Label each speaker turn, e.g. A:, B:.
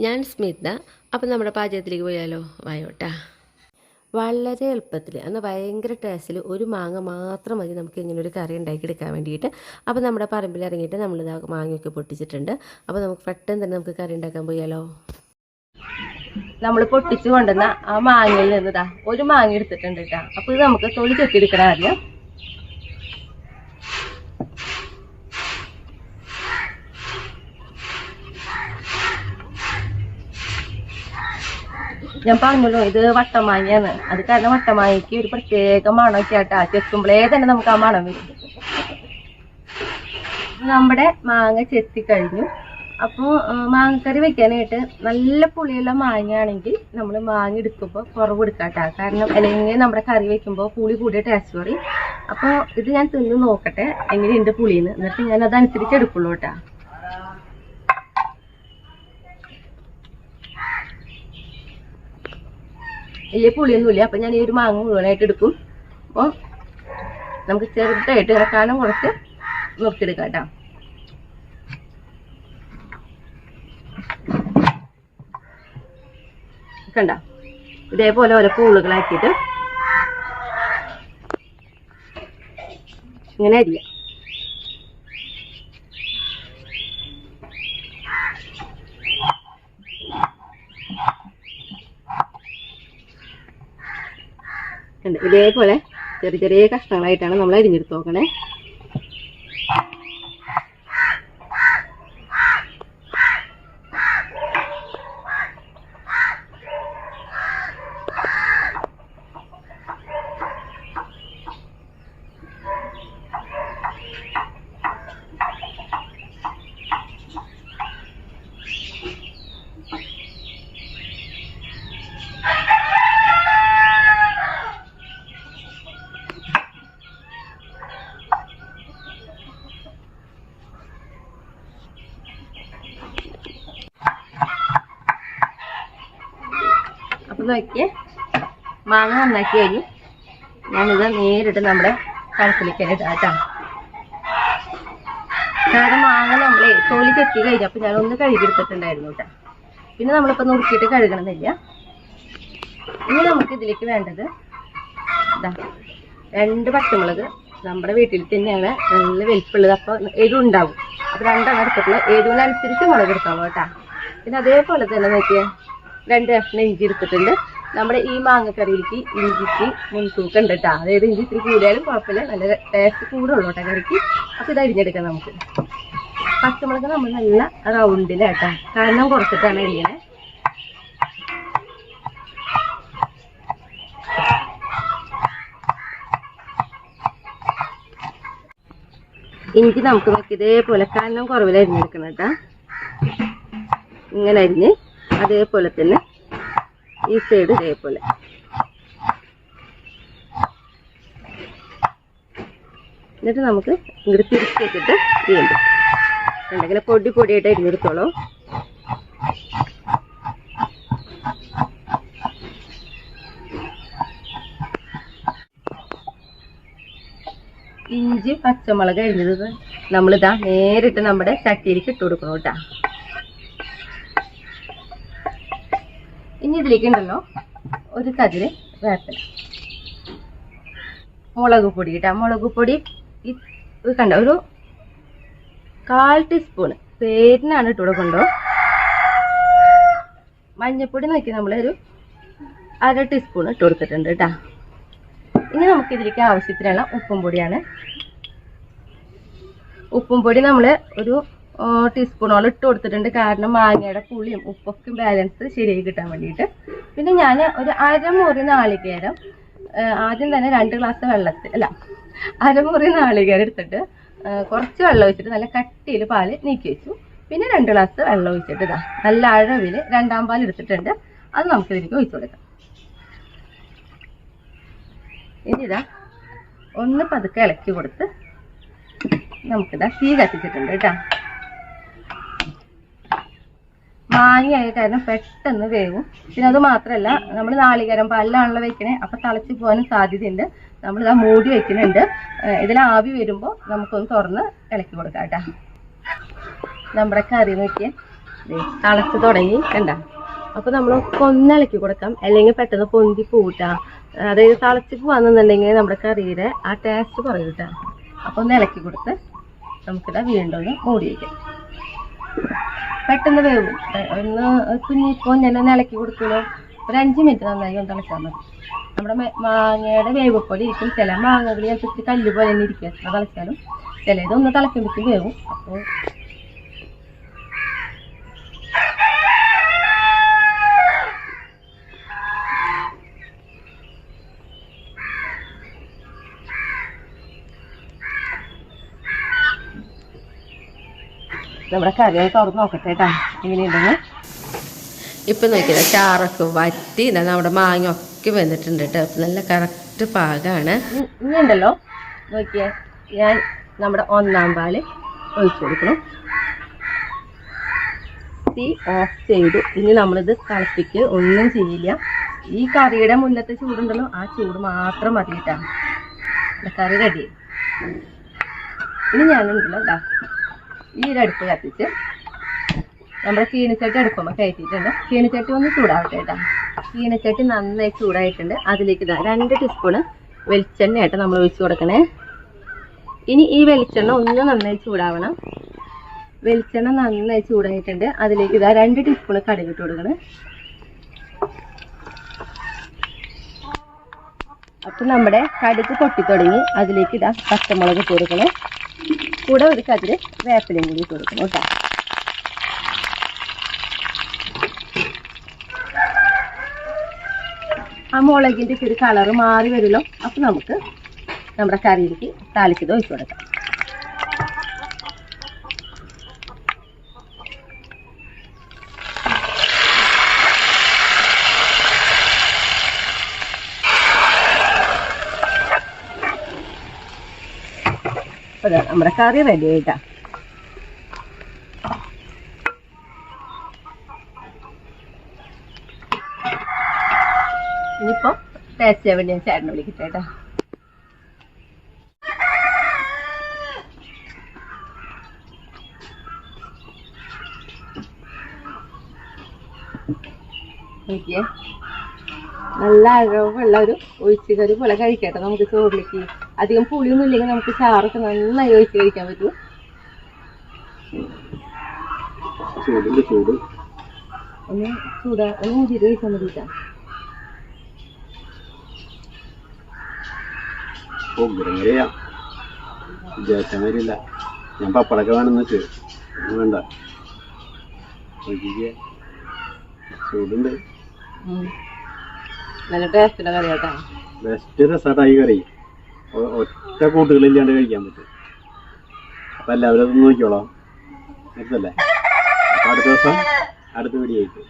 A: ഞാൻ സ്മിത. അപ്പം നമ്മുടെ പാചകത്തിലേക്ക് പോയാലോ? വായോട്ടാ. വളരെ എളുപ്പത്തിൽ എന്നാൽ ഭയങ്കര ടേസ്റ്റിൽ ഒരു മാങ്ങ മാത്രം മതി നമുക്ക് ഇങ്ങനെ ഒരു കറി ഉണ്ടാക്കിയെടുക്കാൻ വേണ്ടിയിട്ട്. അപ്പോൾ നമ്മുടെ പറമ്പിൽ ഇറങ്ങിയിട്ട് നമ്മളിത് മാങ്ങയൊക്കെ പൊട്ടിച്ചിട്ടുണ്ട്. അപ്പോൾ നമുക്ക് പെട്ടെന്ന് തന്നെ നമുക്ക് കറി ഉണ്ടാക്കാൻ പോയാലോ?
B: നമ്മൾ പൊട്ടിച്ചു കൊണ്ടുവന്ന ആ മാങ്ങയിൽ നിന്ന് ഒരു മാങ്ങ എടുത്തിട്ടുണ്ട് കേട്ടോ. അപ്പോൾ ഇത് നമുക്ക് തൊലി ചെത്തിയെടുക്കണം ആദ്യം. ഞാൻ പറഞ്ഞല്ലോ ഇത് വട്ടമാങ്ങയാണ്. അത് കാരണം വട്ടമാങ്ങയ്ക്ക് ഒരു പ്രത്യേക മണമൊക്കെ ആട്ടാ. ചെത്തുമ്പോഴേ തന്നെ നമുക്ക് ആ മണം വരും. നമ്മുടെ മാങ്ങ ചെത്തി കഴിഞ്ഞു. അപ്പോൾ മാങ്ങക്കറി വെക്കാനായിട്ട് നല്ല പുളിയുള്ള മാങ്ങയാണെങ്കിൽ നമ്മൾ മാങ്ങ എടുക്കുമ്പോൾ കുറവ് എടുക്കാട്ടാ. കാരണം അല്ലെങ്കിൽ നമ്മുടെ കറി വെക്കുമ്പോൾ പുളി കൂടിയ ടേസ്റ്റ് പറയും. അപ്പോൾ ഇത് ഞാൻ തിന്ന് നോക്കട്ടെ എങ്ങനെയുണ്ട് പുളിന്ന്, എന്നിട്ട് ഞാൻ അതനുസരിച്ച് എടുക്കുള്ളൂ കേട്ടാ. വലിയ പുളിയൊന്നുമില്ല. അപ്പം ഞാൻ ഈ ഒരു മാങ്ങ മുഴുവനായിട്ട് എടുക്കും. അപ്പോൾ നമുക്ക് ചെറുതായിട്ട് ഇറക്കാനും കുറച്ച് നോക്കിയെടുക്കാം കേട്ടോ. കണ്ട ഇതേപോലെ ഓരോ പൂളുകളാക്കിയിട്ട് ഇങ്ങനെ അരിയാം. ഇതേപോലെ ചെറിയ ചെറിയ കഷ്ണങ്ങളായിട്ടാണ് നമ്മൾ അരിഞ്ഞെടുത്ത് നോക്കണേ. നോക്കിയേ മാങ്ങ നന്നാക്കി കഴിഞ്ഞു. ഞാനിത് നേരിട്ട് നമ്മുടെ കണക്കിലേക്ക് ഇടാം. കാരണം മാങ്ങ നമ്മളെ തൊലി ചെത്തി കഴിഞ്ഞപ്പോൾ ഞാനൊന്ന് കഴുകിയെടുത്തിട്ടുണ്ടായിരുന്നു കേട്ടോ. പിന്നെ നമ്മളിപ്പോൾ നുറുക്കിയിട്ട് കഴുകണമെന്നില്ല. ഇനി നമുക്ക് ഇതിലേക്ക് വേണ്ടത് ഇതാ 2 പച്ചമുളക്. നമ്മുടെ വീട്ടിൽ തന്നെയാണ് നല്ല വലിപ്പുള്ളത്. അപ്പോൾ എരിവുണ്ടാവും. അപ്പോൾ 2 എടുത്തിട്ടുള്ള എരിവിനനുസരിച്ച് മുളക് എടുത്തോളൂ കേട്ടോ. പിന്നെ അതേപോലെ തന്നെ നോക്കിയാൽ 2 കഷ്ണം ഇഞ്ചി എടുത്തിട്ടുണ്ട്. നമ്മുടെ ഈ മാങ്ങക്കറിയിലേക്ക് ഇഞ്ചിക്ക് മുൻതൂക്കം ഉണ്ട് കേട്ടോ. അതായത് ഇഞ്ചി ഇത്തിരി കൂടിയാലും കുഴപ്പമില്ല, നല്ല ടേസ്റ്റ് കൂടുള്ളൂ കേട്ടോ കറിക്ക്. അപ്പോൾ ഇത് അരിഞ്ഞെടുക്കാം നമുക്ക്. പച്ചമുളക് നമ്മൾ നല്ല റൗണ്ടിലാട്ടോ, കാരണം കുറച്ചിട്ടാണ് അരിയണേ. ഇഞ്ചി നമുക്ക് നോക്കി ഇതേപോലെ കാരണം കുറവിൽ അരിഞ്ഞെടുക്കണം കേട്ടോ. ഇങ്ങനെ അരിഞ്ഞ് അതേപോലെ തന്നെ ഈ സൈഡ് ഇതേപോലെ. എന്നിട്ട് നമുക്ക് ഇങ്ങോട്ട് തിരിച്ചിട്ടിട്ട് വീണ്ടും ഇങ്ങനെ പൊടി പൊടിയായിട്ട് അരിഞ്ഞെടുത്തോളൂ. ഇഞ്ചി പച്ചമുളക് അരിഞ്ഞത് നമ്മളിതാ നേരിട്ട് നമ്മുടെ ചട്ടിയിലേക്ക് ഇട്ട് കൊടുക്കണം കേട്ടോ. ഇനി ഇതിലേക്ക് ഉണ്ടല്ലോ ഒരു കതിര് വേപ്പില, മുളക് പൊടി കേട്ടോ. മുളക് പൊടി കണ്ട ഒരു 1/4 ടീസ്പൂണ് പേരിനാണ് ഇട്ട് കൊടുക്കണ്ടോ. മഞ്ഞൾപ്പൊടി നോക്കി നമ്മളൊരു 1/2 ടീസ്പൂൺ ഇട്ട് കൊടുത്തിട്ടുണ്ട് കേട്ടോ. ഇനി നമുക്ക് ഇതിലേക്ക് ആവശ്യത്തിനുള്ള ഉപ്പും പൊടിയാണ്. ഉപ്പും പൊടി നമ്മൾ ഒരു ടീസ്പൂണോളം ഇട്ട് കൊടുത്തിട്ടുണ്ട്. കാരണം മാങ്ങയുടെ പുളിയും ഉപ്പൊക്കെ ബാലൻസ് ശരിയായി കിട്ടാൻ വേണ്ടിയിട്ട്. പിന്നെ ഞാൻ ഒരു അരമുറി നാളികേരം ആദ്യം തന്നെ 2 ഗ്ലാസ് വെള്ളത്തിൽ അരമുറി നാളികേരം എടുത്തിട്ട് കുറച്ച് വെള്ളം ഒഴിച്ചിട്ട് നല്ല കട്ടിയിൽ പാല് നീക്കി വെച്ചു. പിന്നെ 2 ഗ്ലാസ് വെള്ളം ഒഴിച്ചിട്ട് ഇതാ നല്ല അഴവിൽ 2ാം പാൽ എടുത്തിട്ടുണ്ട്. അത് നമുക്ക് ഇതിലേക്ക് ഒഴിച്ചു കൊടുക്കാം. ഇനി ഇതാ ഒന്ന് പതുക്കെ ഇളക്കി കൊടുത്ത് നമുക്കിതാ തീ കത്തിച്ചിട്ടുണ്ട് കേട്ടോ. മാങ്ങയായ കാരണം പെട്ടെന്ന് വേവും. പിന്നെ അത് മാത്രമല്ല നമ്മൾ നാളികേരം പാലിലാണല്ലോ വെക്കണേ. അപ്പം തിളച്ച് പോകാനും സാധ്യതയുണ്ട്. നമ്മളിതാ മൂടി വെക്കുന്നുണ്ട്. ഇതിൽ ആവി വരുമ്പോൾ നമുക്കൊന്ന് തുറന്ന് ഇളക്കി കൊടുക്കാം കേട്ടോ. നമ്മുടെ കറി നോക്കിയാൽ തിളച്ച് തുടങ്ങി കണ്ട. അപ്പൊ നമ്മൾ ഒന്നിളക്കി കൊടുക്കാം, അല്ലെങ്കിൽ പെട്ടെന്ന് പൊന്തി പൂട്ടാ. അതായത് തിളച്ച് പോവാന്നുണ്ടെങ്കിൽ നമ്മുടെ കറിയുടെ ആ ടേസ്റ്റ് കുറയും കേട്ടോ. അപ്പൊ ഒന്ന് ഇളക്കി കൊടുത്ത് നമുക്കിതാ വീണ്ടും ഒന്ന് മൂടി വയ്ക്കാം. പെട്ടെന്ന് വേവും. ഒന്ന് കുഞ്ഞിപ്പൊന്നെ ഇളക്കി കൊടുക്കുമല്ലോ, ഒരു 5 മിനിറ്റ് നന്നായി ഒന്ന് തിളച്ചാൽ മതി. നമ്മുടെ മാങ്ങയുടെ വേവ് പോലെ ഇരിക്കും. ചില മാങ്ങകൾ ചിലപ്പോൾ കല്ല് പോലെ തന്നെ ഇരിക്കുക എത്ര തിളച്ചാലും. ചിലതൊന്ന് തിളക്കുമ്പോഴേക്കും വേവും. അപ്പോൾ നമ്മുടെ കറി തുറന്ന് നോക്കട്ടെ കേട്ടോ എങ്ങനെയുണ്ടെന്ന്.
A: ഇപ്പം നോക്കിയത് ചാറൊക്കെ വറ്റി നമ്മുടെ മാങ്ങ ഒക്കെ വന്നിട്ടുണ്ട് കേട്ടോ. നല്ല കറക്റ്റ് പാകമാണ്.
B: ഇനി ഉണ്ടല്ലോ നോക്കിയേ, ഞാൻ നമ്മുടെ 1-ാം പാല് ഒഴിച്ചു കൊടുക്കണം. തീ ഓഫ് ചെയ്തു. ഇനി നമ്മളിത് തിളപ്പിക്ക് ഒന്നും ചെയ്യില്ല. ഈ കറിയുടെ മുന്നത്തെ ചൂടുണ്ടല്ലോ, ആ ചൂട് മാത്രം മതി കേട്ടോ. കറി റെഡി. ഇനി ഞാനുണ്ടല്ലോ ഇതാ ഈ ഒരു അടുപ്പ് കത്തിച്ച് നമ്മുടെ ചീനച്ചട്ടി അടുപ്പുമ്പോൾ കയറ്റിയിട്ടുണ്ട്. ചീനച്ചട്ടി ഒന്ന് ചൂടാവട്ടെ കേട്ടോ. ചീനച്ചട്ടി നന്നായി ചൂടായിട്ടുണ്ട്. അതിലേക്ക് ഇതാ 2 ടീസ്പൂണ് വെളിച്ചെണ്ണ ആയിട്ട് നമ്മൾ ഒഴിച്ചു കൊടുക്കണേ. ഇനി ഈ വെളിച്ചെണ്ണ ഒന്ന് നന്നായി ചൂടാവണം. വെളിച്ചെണ്ണ നന്നായി ചൂടായിട്ടുണ്ട്. അതിലേക്ക് ഇതാ 2 ടീസ്പൂണ് കടുക് ഇട്ട് കൊടുക്കണേ. അപ്പം നമ്മുടെ കടുക് പൊട്ടി തുടങ്ങി. അതിലേക്ക് ഇതാ പച്ചമുളക് ഇട്ട് കൊടുക്കണം. കൂടെ ഒരു കതിര് വേപ്പിലയും കൂടി ഇട്ട് കൊടുക്കണം കേട്ടോ. ആ മുളകിൻ്റെ ഒരു കളറ് മാറി വരുമല്ലോ. അപ്പം നമുക്ക് നമ്മുടെ കറിയിലേക്ക് താളിക്കത് ഒഴിച്ചു കൊടുക്കാം. അതെ, നമ്മുടെ കറി റെഡി ആയിട്ടാ. ഇനിയിപ്പോ ടേസ്റ്റ് ചെയ്യാൻ വേണ്ടി ഞാൻ ചേട്ടനെ വിളിക്കട്ടെ കേട്ടോ. നോക്കിയേ, നല്ല അഴവുള്ള ഒരു ഒഴിച്ചുകറി പോലെ കഴിക്കട്ടെ നമുക്ക് ചോറിലേക്ക്. അധികം പുളിയൊന്നും ഇല്ലെങ്കിൽ നമുക്ക് ചാറൊക്കെ നന്നായി ഒഴിച്ച് കഴിക്കാൻ പറ്റും. ഒന്ന് ഊതിയിട്ട് കഴിച്ചാൽ മതിട്ടാ.
C: വിചാരിച്ചമാരില്ല. ഞാൻ പപ്പടൊക്കെ വേണമെന്ന് വെച്ച് വേണ്ട. ചൂടുണ്ട്.
B: നല്ല ടേസ്റ്റുള്ള കറി കേട്ടോ.
C: ബെസ്റ്റ് രസമായിട്ടായി കറി. ഒറ്റ കൂട്ടുകളില്ലാണ്ട് കഴിക്കാൻ പറ്റും. അപ്പൊ എല്ലാവരും അതൊന്ന് നോക്കിയോളാം. അടുത്തല്ലേ? അടുത്ത ദിവസം അടുത്ത വീഡിയോ ആയിട്ട്